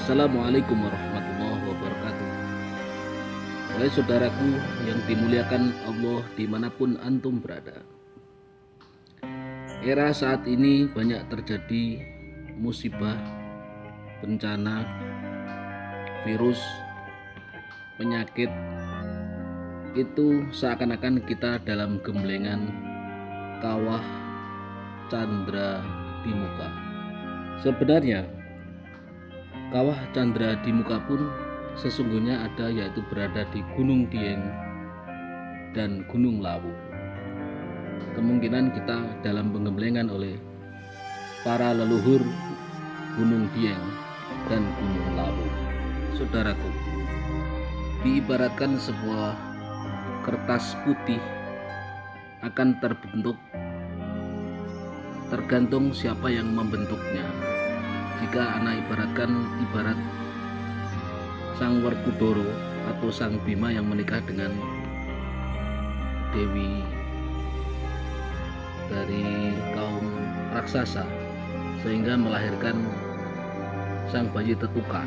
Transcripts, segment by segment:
Assalamualaikum warahmatullahi wabarakatuh. Wahai saudaraku yang dimuliakan Allah dimanapun antum berada. Era saat ini banyak terjadi musibah, bencana, virus, penyakit. Itu seakan-akan kita dalam gemblengan kawah Candra di muka. Sebenarnya kawah Candra di muka pun sesungguhnya ada, yaitu berada di Gunung Dieng dan Gunung Lawu. Kemungkinan kita dalam penggemblengan oleh para leluhur Gunung Dieng dan Gunung Lawu. Saudaraku, diibaratkan sebuah kertas putih akan terbentuk tergantung siapa yang membentuknya. Jika anak ibarat Sang Werkudara atau Sang Bima yang menikah dengan Dewi dari kaum raksasa sehingga melahirkan sang bayi Tetuka.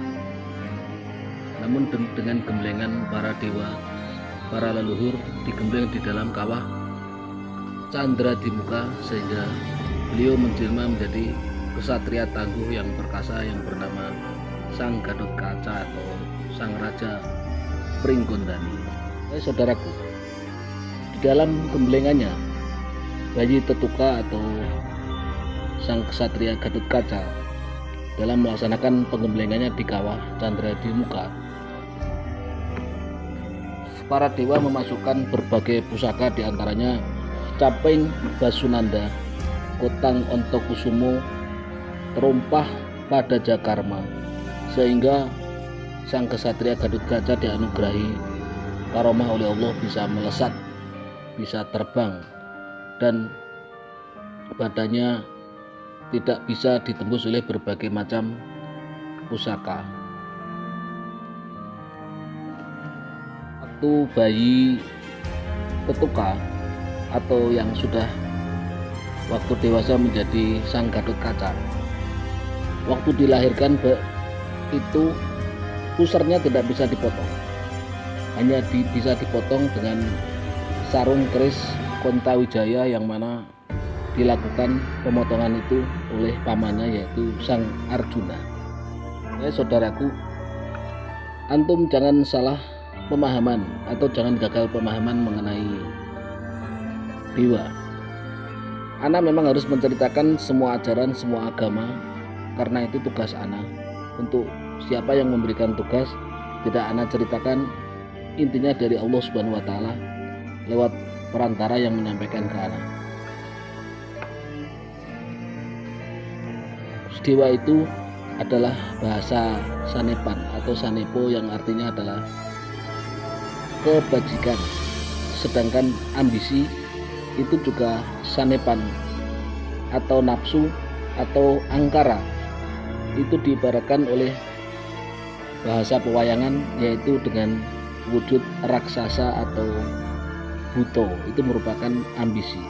Namun dengan gemblengan para dewa, para leluhur digembleng di dalam kawah Candra di muka, sehingga beliau menjelma menjadi kesatria tangguh yang perkasa yang bernama Sang Gatotkaca atau Sang Raja Pringgondani. Saudaraku, di dalam gemblengannya bayi Tetuka atau Sang Kesatria Gatotkaca dalam melaksanakan penggemblengannya di kawah Candra di muka, para dewa memasukkan berbagai pusaka, diantaranya Caping Basunanda, Kotang Ontokusumo, terumpah pada Jakarma, sehingga Sang Kesatria Gatotkaca dianugerahi karomah oleh Allah, bisa melesat, bisa terbang, dan badannya tidak bisa ditembus oleh berbagai macam pusaka. Waktu bayi Tetuka atau yang sudah waktu dewasa menjadi Sang Gatotkaca, waktu dilahirkan itu pusarnya tidak bisa dipotong, hanya bisa dipotong dengan sarung keris Kontawijaya, yang mana dilakukan pemotongan itu oleh pamannya yaitu Sang Arjuna. Saudaraku, antum jangan salah pemahaman atau jangan gagal pemahaman mengenai dewa. Ana memang harus menceritakan semua ajaran, semua agama, karena itu tugas Ana. Untuk siapa yang memberikan tugas tidak Ana ceritakan, intinya dari Allah Subhanahu wa taala lewat perantara yang menyampaikan ke Ana. Dewa itu adalah bahasa Sanepan atau Sanepo, yang artinya adalah kebajikan, sedangkan ambisi itu juga Sanepan atau nafsu atau angkara. Itu diibaratkan oleh bahasa pewayangan, yaitu dengan wujud raksasa atau buto, itu merupakan ambisi.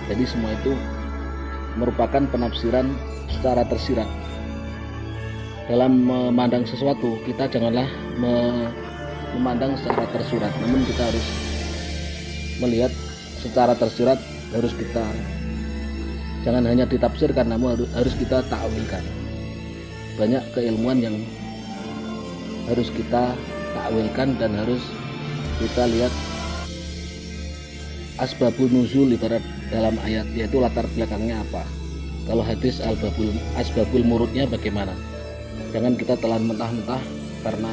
Jadi semua itu merupakan penafsiran secara tersirat. Dalam memandang sesuatu, kita janganlah memandang secara tersurat, namun kita harus melihat secara tersirat, harus kita jangan hanya ditafsirkan, namun harus kita takwilkan. Banyak keilmuan yang harus kita takwilkan dan harus kita lihat asbabun nuzul ibarat dalam ayat, yaitu latar belakangnya apa. Kalau hadis asbabul murudnya bagaimana. Jangan kita telan mentah-mentah, karena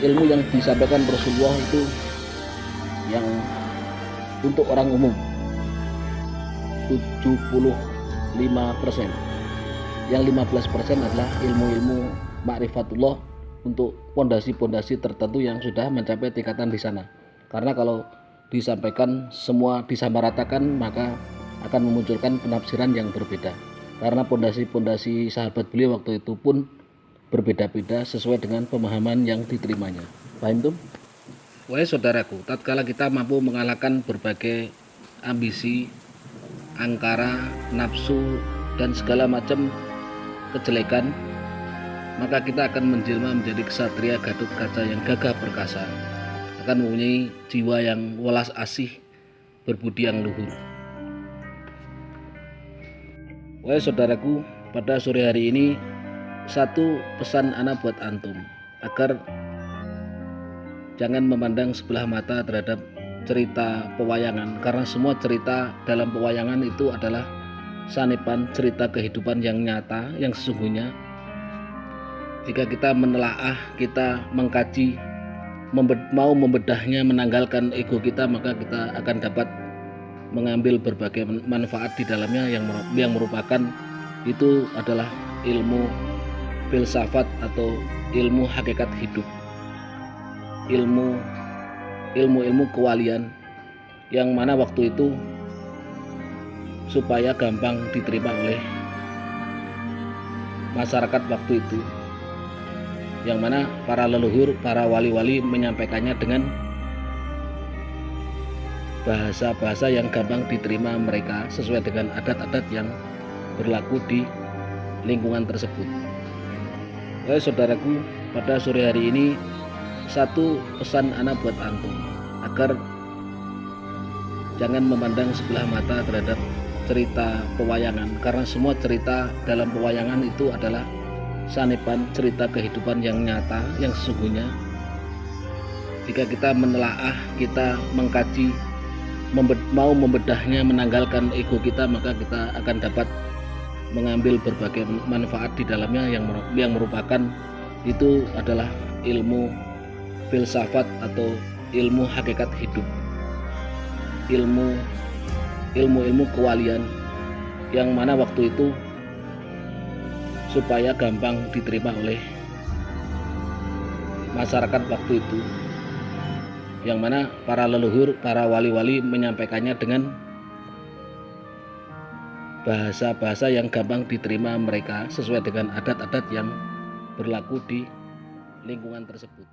ilmu yang disampaikan Rasulullah itu yang untuk orang umum 75%, yang 15% adalah ilmu-ilmu ma'rifatullah untuk pondasi-pondasi tertentu yang sudah mencapai tingkatan di sana. Karena kalau disampaikan semua disamaratakan, maka akan memunculkan penafsiran yang berbeda, karena pondasi-pondasi sahabat beliau waktu itu pun berbeda-beda sesuai dengan pemahaman yang diterimanya. Paham tuh? Wahai saudaraku, tatkala kita mampu mengalahkan berbagai ambisi, angkara, nafsu, dan segala macam kejelekan, maka kita akan menjelma menjadi kesatria Gatotkaca yang gagah perkasa, akan mempunyai jiwa yang welas asih, berbudi yang luhur. Wahai saudaraku, pada sore hari ini satu pesan ana buat antum, agar jangan memandang sebelah mata terhadap cerita pewayangan, karena semua cerita dalam pewayangan itu adalah sanipan cerita kehidupan yang nyata, yang sesungguhnya. Jika kita menelaah, kita mengkaji, mau membedahnya, menanggalkan ego kita, maka kita akan dapat mengambil berbagai manfaat di dalamnya yang merupakan itu adalah ilmu filsafat atau ilmu hakikat hidup, ilmu kewalian, yang mana waktu itu supaya gampang diterima oleh masyarakat waktu itu, yang mana para leluhur, para wali-wali menyampaikannya dengan bahasa-bahasa yang gampang diterima mereka sesuai dengan adat-adat yang berlaku di lingkungan tersebut. Saudaraku, pada sore hari ini satu pesan ana buat antum, agar jangan memandang sebelah mata terhadap cerita pewayangan, karena semua cerita dalam pewayangan itu adalah sanipan cerita kehidupan yang nyata, yang sesungguhnya. Jika kita menelaah, kita mengkaji, mau membedahnya, menanggalkan ego kita, maka kita akan dapat mengambil berbagai manfaat di dalamnya yang merupakan itu adalah ilmu filsafat atau ilmu hakikat hidup, ilmu kewalian, yang mana waktu itu supaya gampang diterima oleh masyarakat waktu itu, yang mana para leluhur, para wali-wali menyampaikannya dengan bahasa-bahasa yang gampang diterima mereka sesuai dengan adat-adat yang berlaku di lingkungan tersebut.